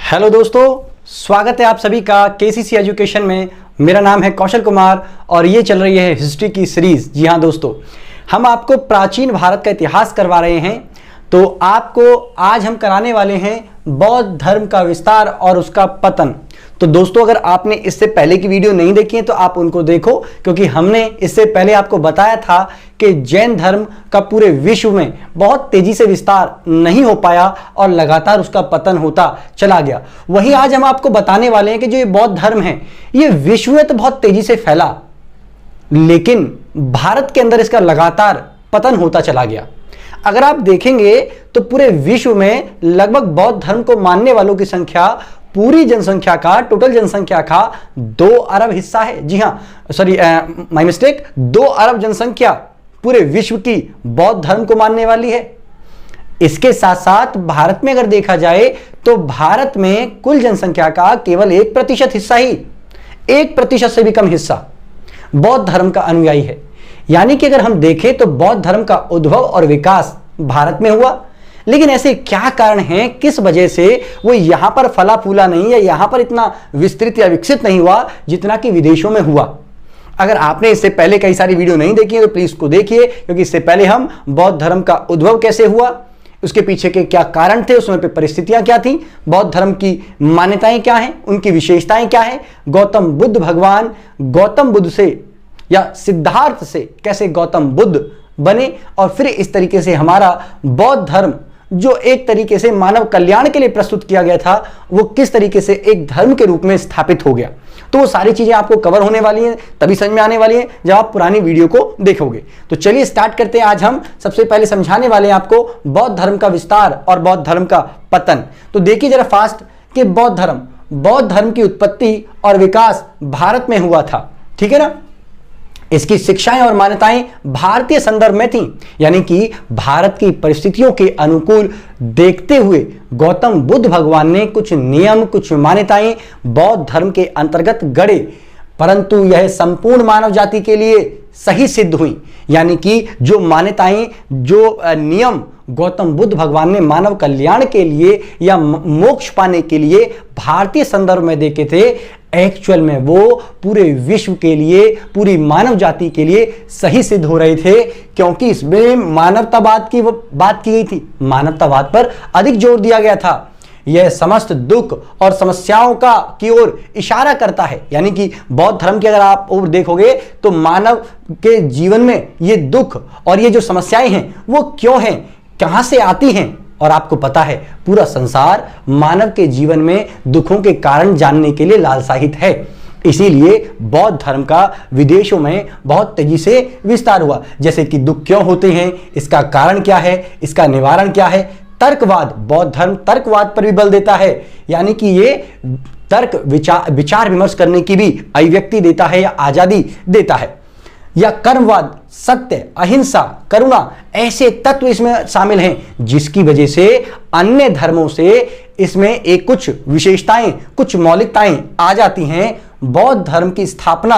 Hello दोस्तों, स्वागत है आप सभी का केसीसी एजुकेशन में। मेरा नाम है कौशल कुमार और ये चल रही है हिस्ट्री की सीरीज। जी हाँ दोस्तों, हम आपको प्राचीन भारत का इतिहास करवा रहे हैं। तो आपको आज हम कराने वाले हैं बौद्ध धर्म का विस्तार और उसका पतन। तो दोस्तों, अगर आपने इससे पहले की वीडियो नहीं देखी है तो आप उनको देखो, क्योंकि हमने इससे पहले आपको बताया था कि जैन धर्म का पूरे विश्व में बहुत तेजी से विस्तार नहीं हो पाया और लगातार उसका पतन होता चला गया। वहीं आज हम आपको बताने वाले हैं कि जो ये बौद्ध धर्म है ये विश्व में तो बहुत तेजी से फैला, लेकिन भारत के अंदर इसका लगातार पतन होता चला गया। अगर आप देखेंगे तो पूरे विश्व में लगभग बौद्ध धर्म को मानने वालों की संख्या पूरी जनसंख्या का, टोटल जनसंख्या का 2 अरब हिस्सा है। जी हाँ, सॉरी माय मिस्टेक, 2 अरब जनसंख्या पूरे विश्व की बौद्ध धर्म को मानने वाली है। इसके साथ साथ भारत में अगर देखा जाए तो भारत में कुल जनसंख्या का केवल 1% हिस्सा ही, 1% से भी कम हिस्सा बौद्ध धर्म का अनुयायी है। यानी कि अगर हम देखें तो बौद्ध धर्म का उद्भव और विकास भारत में हुआ, लेकिन ऐसे क्या कारण हैं, किस वजह से वो यहां पर फला फूला नहीं या यहां पर इतना विस्तृत या विकसित नहीं हुआ जितना कि विदेशों में हुआ। अगर आपने इससे पहले कई सारी वीडियो नहीं देखी है तो प्लीज उसको देखिए, क्योंकि इससे पहले हम बौद्ध धर्म का उद्भव कैसे हुआ, उसके पीछे के क्या कारण थे, उसमें पे परिस्थितियां क्या थी, बौद्ध धर्म की मान्यताएं क्या हैं, उनकी विशेषताएं क्या है, गौतम बुद्ध भगवान गौतम बुद्ध से या सिद्धार्थ से कैसे गौतम बुद्ध बने, और फिर इस तरीके से हमारा बौद्ध धर्म जो एक तरीके से मानव कल्याण के लिए प्रस्तुत किया गया था वो किस तरीके से एक धर्म के रूप में स्थापित हो गया। तो वो सारी चीजें आपको कवर होने वाली हैं, तभी समझ में आने वाली हैं जब आप पुरानी वीडियो को देखोगे। तो चलिए स्टार्ट करते हैं। आज हम सबसे पहले समझाने वाले हैं आपको बौद्ध धर्म का विस्तार और बौद्ध धर्म का पतन। तो देखिए जरा फास्ट कि बौद्ध धर्म की उत्पत्ति और विकास भारत में हुआ था, ठीक है ना। इसकी शिक्षाएं और मान्यताएं भारतीय संदर्भ में थीं, यानी कि भारत की परिस्थितियों के अनुकूल देखते हुए गौतम बुद्ध भगवान ने कुछ नियम, कुछ मान्यताएं बौद्ध धर्म के अंतर्गत गढ़े, परंतु यह संपूर्ण मानव जाति के लिए सही सिद्ध हुई। यानी कि जो मान्यताएं, जो नियम गौतम बुद्ध भगवान ने मानव कल्याण के लिए या मोक्ष पाने के लिए भारतीय संदर्भ में देखे थे, एक्चुअल में वो पूरे विश्व के लिए, पूरी मानव जाति के लिए सही सिद्ध हो रहे थे, क्योंकि इसमें मानवतावाद की बात की गई थी, मानवतावाद पर अधिक जोर दिया गया था। यह समस्त दुख और समस्याओं का की ओर इशारा करता है। यानी कि बौद्ध धर्म की अगर आप और देखोगे तो मानव के जीवन में ये दुख और ये जो समस्याएं हैं वो क्यों हैं, कहां से आती हैं, और आपको पता है पूरा संसार मानव के जीवन में दुखों के कारण जानने के लिए लालसाहित है। इसीलिए बौद्ध धर्म का विदेशों में बहुत तेजी से विस्तार हुआ। जैसे कि दुख क्यों होते हैं, इसका कारण क्या है, इसका निवारण क्या है। तर्कवाद, बौद्ध धर्म तर्कवाद पर भी बल देता है, यानी कि ये तर्क विचार विमर्श करने की भी अभिव्यक्ति देता है या आजादी देता है। या कर्मवाद, सत्य, अहिंसा, करुणा, ऐसे तत्व इसमें शामिल हैं जिसकी वजह से अन्य धर्मों से इसमें एक कुछ विशेषताएं, कुछ मौलिकताएं आ जाती हैं। बौद्ध धर्म की स्थापना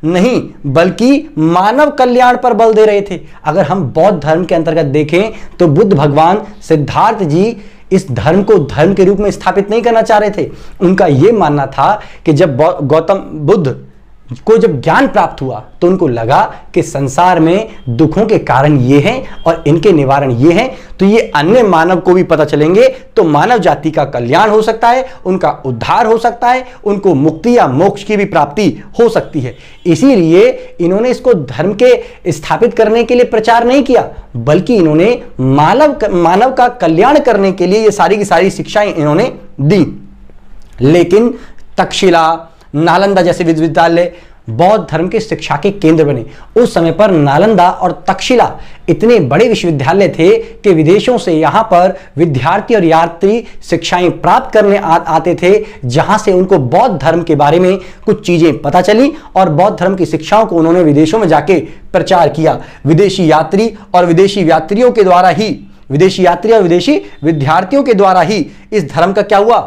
नहीं बल्कि मानव कल्याण पर बल दे रहे थे। अगर हम बौद्ध धर्म के अंतर्गत देखें तो बुद्ध भगवान सिद्धार्थ जी इस धर्म को धर्म के रूप में स्थापित नहीं करना चाह रहे थे। उनका यह मानना था कि जब गौतम बुद्ध को जब ज्ञान प्राप्त हुआ तो उनको लगा कि संसार में दुखों के कारण ये हैं और इनके निवारण ये हैं, तो ये अन्य मानव को भी पता चलेंगे तो मानव जाति का कल्याण हो सकता है, उनका उद्धार हो सकता है, उनको मुक्ति या मोक्ष की भी प्राप्ति हो सकती है। इसीलिए इन्होंने इसको धर्म के स्थापित करने के लिए प्रचार नहीं किया, बल्कि इन्होंने मानव का कल्याण करने के लिए ये सारी की सारी शिक्षाएं इन्होंने दी। लेकिन तक्षशिला, नालंदा जैसे विश्वविद्यालय बौद्ध धर्म के शिक्षा के केंद्र बने। उस समय पर नालंदा और तक्षशिला इतने बड़े विश्वविद्यालय थे कि विदेशों से यहाँ पर विद्यार्थी और यात्री शिक्षाएं प्राप्त करने आते थे, जहां से उनको बौद्ध धर्म के बारे में कुछ चीजें पता चली और बौद्ध धर्म की शिक्षाओं को उन्होंने विदेशों में जाके प्रचार किया। विदेशी यात्री और विदेशी यात्रियों के द्वारा ही, विदेशी यात्री और विदेशी विद्यार्थियों के द्वारा ही इस धर्म का क्या हुआ,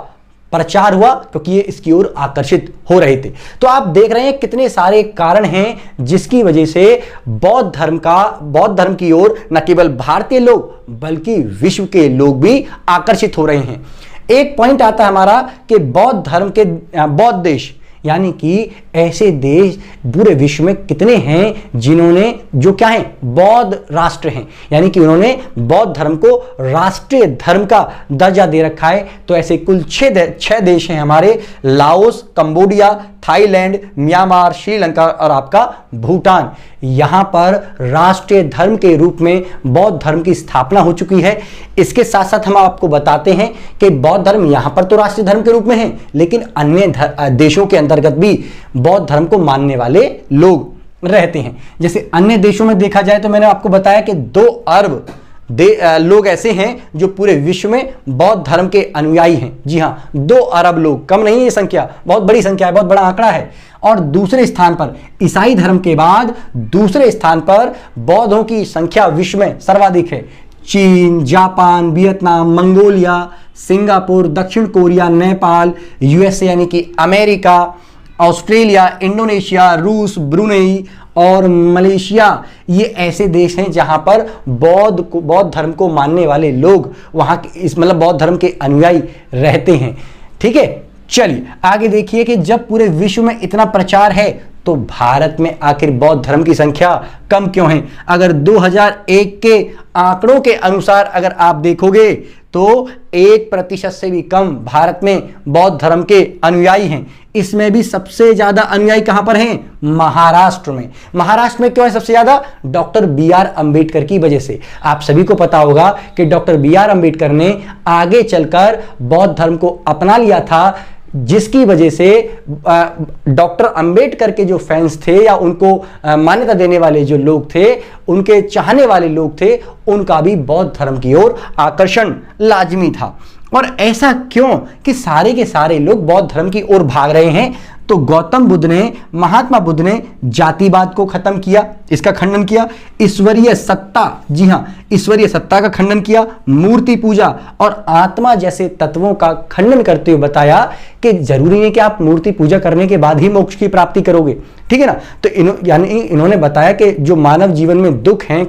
प्रचार हुआ, क्योंकि ये इसकी ओर आकर्षित हो रहे थे। तो आप देख रहे हैं कितने सारे कारण हैं जिसकी वजह से बौद्ध धर्म की ओर न केवल भारतीय लोग बल्कि विश्व के लोग भी आकर्षित हो रहे हैं। एक पॉइंट आता है हमारा कि बौद्ध धर्म के बौद्ध देश, यानी कि ऐसे देश पूरे विश्व में कितने हैं जिन्होंने, जो क्या है, बौद्ध राष्ट्र हैं, यानी कि उन्होंने बौद्ध धर्म को राष्ट्रीय धर्म का दर्जा दे रखा है। तो ऐसे कुल 6 देश हैं हमारे, Laos, Cambodia, Thailand, Myanmar, Sri Lanka और आपका भूटान। यहां पर राष्ट्रीय धर्म के रूप में बौद्ध धर्म की स्थापना हो चुकी है। इसके साथ साथ हम आपको बताते हैं कि बौद्ध धर्म यहां पर तो राष्ट्रीय धर्म के रूप में है, लेकिन अन्य देशों के अंतर्गत भी बौद्ध धर्म को मानने वाले लोग रहते हैं। जैसे अन्य देशों में देखा जाए तो मैंने आपको बताया कि 2 अरब लोग ऐसे हैं जो पूरे विश्व में बौद्ध धर्म के अनुयायी हैं। जी हां, 2 अरब लोग, कम नहीं है ये संख्या, बहुत बड़ी संख्या है, बहुत बड़ा आंकड़ा है। और दूसरे स्थान पर ईसाई धर्म के बाद दूसरे स्थान पर बौद्धों की संख्या विश्व में सर्वाधिक है। चीन, जापान, वियतनाम, मंगोलिया, सिंगापुर, दक्षिण कोरिया, नेपाल, यूएसए यानी कि अमेरिका, ऑस्ट्रेलिया, इंडोनेशिया, रूस, ब्रुनेई और मलेशिया, ये ऐसे देश हैं जहां पर बौद्ध धर्म को मानने वाले लोग वहां इस मतलब बौद्ध धर्म के अनुयायी रहते हैं। ठीक है, चलिए आगे देखिए कि जब पूरे विश्व में इतना प्रचार है तो भारत में आखिर बौद्ध धर्म की संख्या कम क्यों है? अगर 2001 के आंकड़ों के अनुसार अगर आप देखोगे तो 1% से भी कम भारत में बौद्ध धर्म के अनुयायी हैं। इसमें भी सबसे ज्यादा अनुयायी कहां पर हैं? महाराष्ट्र में। महाराष्ट्र में क्यों है सबसे ज्यादा? डॉक्टर BR अंबेडकर की वजह से। आप सभी को पता होगा कि डॉक्टर BR अंबेडकर ने आगे चलकर बौद्ध धर्म को अपना लिया था, जिसकी वजह से डॉक्टर अंबेडकर के जो फैंस थे या उनको मान्यता देने वाले जो लोग थे, उनके चाहने वाले लोग थे, उनका भी बौद्ध धर्म की ओर आकर्षण लाजमी था। और ऐसा क्यों कि सारे के सारे लोग बौद्ध धर्म की ओर भाग रहे हैं? तो गौतम बुद्ध ने, महात्मा बुद्ध ने जातिवाद को खत्म किया, इसका खंडन किया, ईश्वरीय सत्ता, जी हां, ईश्वरीय सत्ता का खंडन किया, मूर्ति पूजा और आत्मा जैसे तत्वों का खंडन करते हुए बताया कि जरूरी नहीं कि आप मूर्ति पूजा करने के बाद ही मोक्ष की प्राप्ति करोगे। ठीक है ना? तो इन्होंने बताया कि जो मानव जीवन में दुख हैं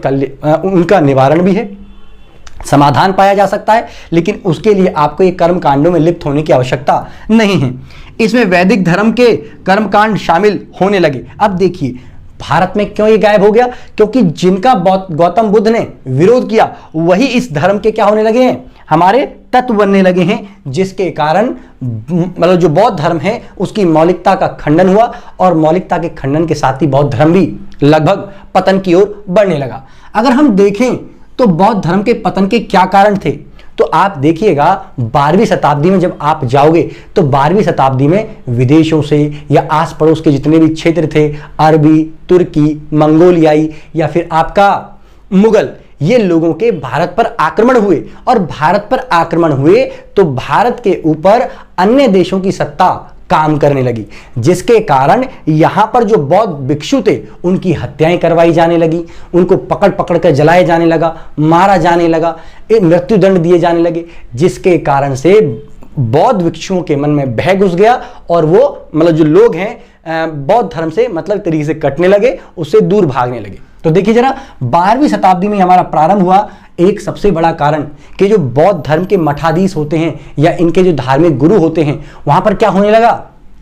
उनका निवारण भी है, समाधान पाया जा सकता है, लेकिन उसके लिए आपको ये कर्म कांडों में लिप्त होने की आवश्यकता नहीं है। इसमें वैदिक धर्म के कर्मकांड शामिल होने लगे। अब देखिए भारत में क्यों ये गायब हो गया? क्योंकि जिनका गौतम बुद्ध ने विरोध किया वही इस धर्म के क्या होने लगे हैं? हमारे तत्व बनने लगे हैं, जिसके कारण मतलब जो बौद्ध धर्म है उसकी मौलिकता का खंडन हुआ और मौलिकता के खंडन के साथ ही बौद्ध धर्म भी लगभग पतन की ओर बढ़ने लगा। अगर हम देखें तो बौद्ध धर्म के पतन के क्या कारण थे, तो आप देखिएगा 12वीं शताब्दी में जब आप जाओगे तो 12वीं शताब्दी में विदेशों से या आस पड़ोस के जितने भी क्षेत्र थे, अरबी, तुर्की, मंगोलियाई या फिर आपका मुगल, ये लोगों के भारत पर आक्रमण हुए। और भारत पर आक्रमण हुए तो भारत के ऊपर अन्य देशों की सत्ता काम करने लगी, जिसके कारण यहां पर जो बौद्ध भिक्षु थे उनकी हत्याएं करवाई जाने लगी, उनको पकड़ पकड़ कर जलाया जाने लगा, मारा जाने लगा, मृत्यु दंड दिए जाने लगे, जिसके कारण से बौद्ध भिक्षुओं के मन में भय घुस गया और वो मतलब जो लोग हैं बौद्ध धर्म से मतलब तरीके से कटने लगे, उससे दूर भागने लगे। तो देखिए जरा 12वीं शताब्दी में हमारा प्रारंभ हुआ। एक सबसे बड़ा कारण कि जो बौद्ध धर्म के मठाधीश होते हैं या इनके जो धार्मिक गुरु होते हैं, वहां पर क्या होने लगा?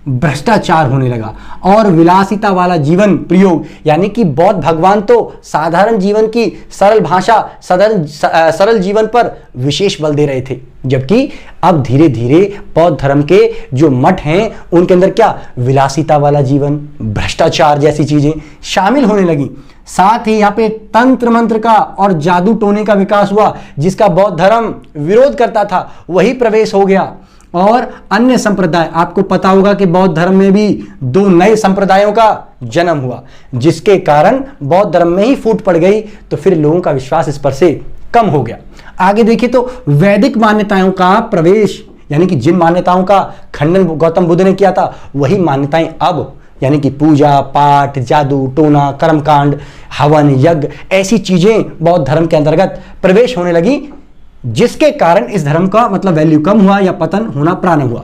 भ्रष्टाचार होने लगा और विलासिता वाला जीवन प्रयोग, यानी कि बौद्ध भगवान तो साधारण जीवन की सरल भाषा, सरल जीवन पर विशेष बल दे रहे थे, जबकि अब धीरे धीरे बौद्ध धर्म के जो मठ हैं उनके अंदर क्या विलासिता वाला जीवन, भ्रष्टाचार जैसी चीजें शामिल होने लगी। साथ ही यहाँ पे तंत्र मंत्र का और जादू टोने का विकास हुआ, जिसका बौद्ध धर्म विरोध करता था वही प्रवेश हो गया। और अन्य संप्रदाय, आपको पता होगा कि बौद्ध धर्म में भी 2 नए संप्रदायों का जन्म हुआ, जिसके कारण बौद्ध धर्म में ही फूट पड़ गई, तो फिर लोगों का विश्वास इस पर से कम हो गया। आगे देखिए तो वैदिक मान्यताओं का प्रवेश, यानी कि जिन मान्यताओं का खंडन गौतम बुद्ध ने किया था वही मान्यताएं अब, यानी कि पूजा पाठ, जादू टोना, कर्मकांड, हवन, यज्ञ, ऐसी चीजें बौद्ध धर्म के अंतर्गत प्रवेश होने लगी, जिसके कारण इस धर्म का मतलब वैल्यू कम हुआ या पतन होना प्रारंभ हुआ।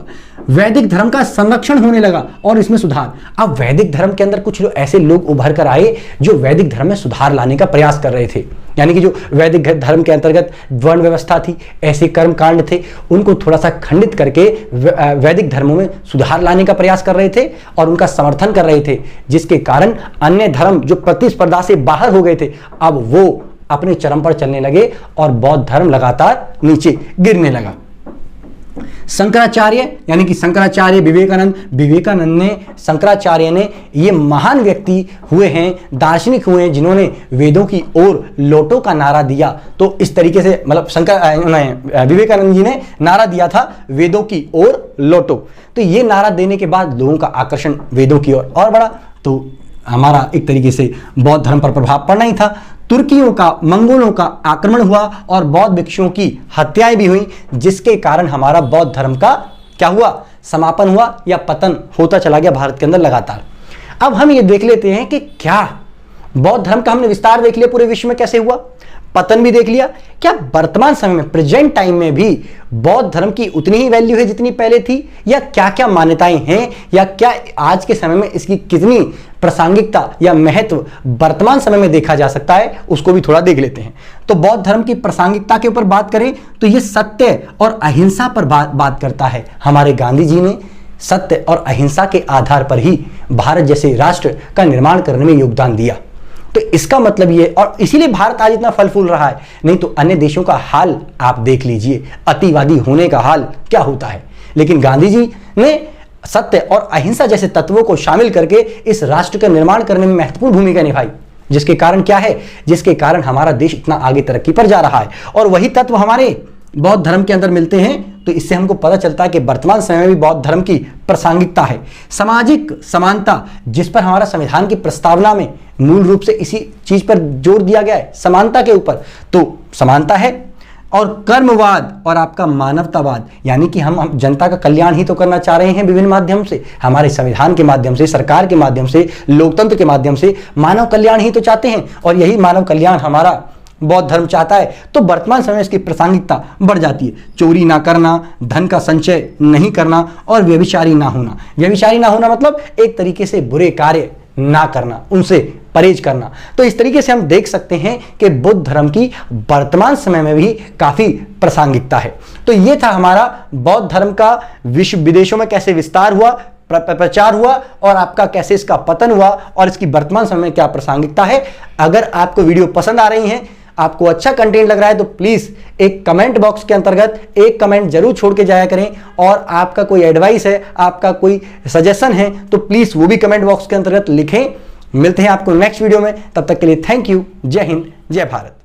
वैदिक धर्म का संरक्षण होने लगा और इसमें सुधार। अब वैदिक धर्म के अंदर कुछ ऐसे लोग उभर कर आए जो वैदिक धर्म में सुधार लाने का प्रयास कर रहे थे। यानी कि जो वैदिक धर्म के अंतर्गत वर्ण व्यवस्था थी, ऐसे कर्म कांड थे, उनको थोड़ा सा खंडित करके वैदिक धर्मों में सुधार लाने का प्रयास कर रहे थे और उनका समर्थन कर रहे थे, जिसके कारण अन्य धर्म जो प्रतिस्पर्धा से बाहर हो गए थे, अब वो अपने चरम पर चलने लगे और बौद्ध धर्म लगातार नीचे गिरने लगा। शंकराचार्य यानी कि शंकराचार्य विवेकानंद ने, शंकराचार्य ने, ये महान व्यक्ति हुए हैं, दार्शनिक हुए हैं, जिन्होंने वेदों की ओर लौटो का नारा दिया। तो इस तरीके से मतलब विवेकानंद जी ने नारा दिया था वेदों की ओर लौटो। तो ये नारा देने के बाद लोगों का आकर्षण वेदों की ओर और बढ़ा। तो हमारा एक तरीके से बौद्ध धर्म पर प्रभाव पड़ना ही था। तुर्कियों का, मंगोलों का आक्रमण हुआ और बौद्ध भिक्षुओं की हत्याएं भी हुई, जिसके कारण हमारा बौद्ध धर्म का क्या हुआ, समापन हुआ या पतन होता चला गया भारत के अंदर लगातार। अब हम ये देख लेते हैं कि क्या बौद्ध धर्म का हमने विस्तार देख लिया, पूरे विश्व में कैसे हुआ, पतन भी देख लिया, क्या वर्तमान समय में प्रेजेंट टाइम में भी बौद्ध धर्म की उतनी ही वैल्यू है जितनी पहले थी, या क्या क्या मान्यताएं हैं, या क्या आज के समय में इसकी कितनी प्रासंगिकता या महत्व वर्तमान समय में देखा जा सकता है, उसको भी थोड़ा देख लेते हैं। तो बौद्ध धर्म की प्रासंगिकता के ऊपर बात करें तो यह सत्य और अहिंसा पर बात करता है। हमारे गांधी जी ने सत्य और अहिंसा के आधार पर ही भारत जैसे राष्ट्र का निर्माण करने में योगदान दिया। तो इसका मतलब ये, और इसीलिए भारत आज इतना फल फूल रहा है, नहीं तो अन्य देशों का हाल आप देख लीजिए, अतिवादी होने का हाल क्या होता है। लेकिन गांधी जी ने सत्य और अहिंसा जैसे तत्वों को शामिल करके इस राष्ट्र का निर्माण करने में महत्वपूर्ण भूमिका निभाई, जिसके कारण क्या है, जिसके कारण हमारा देश इतना आगे तरक्की पर जा रहा है। और वही तत्व हमारे बौद्ध धर्म के अंदर मिलते हैं। तो इससे हमको पता चलता है कि वर्तमान समय में भी बौद्ध धर्म की प्रासंगिकता है। सामाजिक समानता, जिस पर हमारा संविधान की प्रस्तावना में मूल रूप से इसी चीज पर जोर दिया गया है, समानता के ऊपर, तो समानता है। और कर्मवाद और आपका मानवतावाद, यानी कि हम जनता का कल्याण ही तो करना चाह रहे हैं विभिन्न माध्यम से, हमारे संविधान के माध्यम से, सरकार के माध्यम से, लोकतंत्र के माध्यम से मानव कल्याण ही तो चाहते हैं, और यही मानव कल्याण हमारा बौद्ध धर्म चाहता है। तो वर्तमान समय में इसकी प्रासंगिकता बढ़ जाती है। चोरी ना करना, धन का संचय नहीं करना और व्यभिचारी ना होना। व्यभिचारी ना होना मतलब एक तरीके से बुरे कार्य ना करना, उनसे परहेज करना। तो इस तरीके से हम देख सकते हैं कि बुद्ध धर्म की वर्तमान समय में भी काफी प्रासंगिकता है। तो ये था हमारा बौद्ध धर्म का विश्व विदेशों में कैसे विस्तार हुआ, प्रचार हुआ, और आपका कैसे इसका पतन हुआ, और इसकी वर्तमान समय में क्या प्रासंगिकता है। अगर आपको वीडियो पसंद आ रही है, आपको अच्छा कंटेंट लग रहा है, तो प्लीज एक कमेंट बॉक्स के अंतर्गत एक कमेंट जरूर छोड़ के जाया करें। और आपका कोई एडवाइस है, आपका कोई सजेशन है, तो प्लीज वो भी कमेंट बॉक्स के अंतर्गत लिखें। मिलते हैं आपको नेक्स्ट वीडियो में, तब तक के लिए थैंक यू। जय हिंद, जय भारत।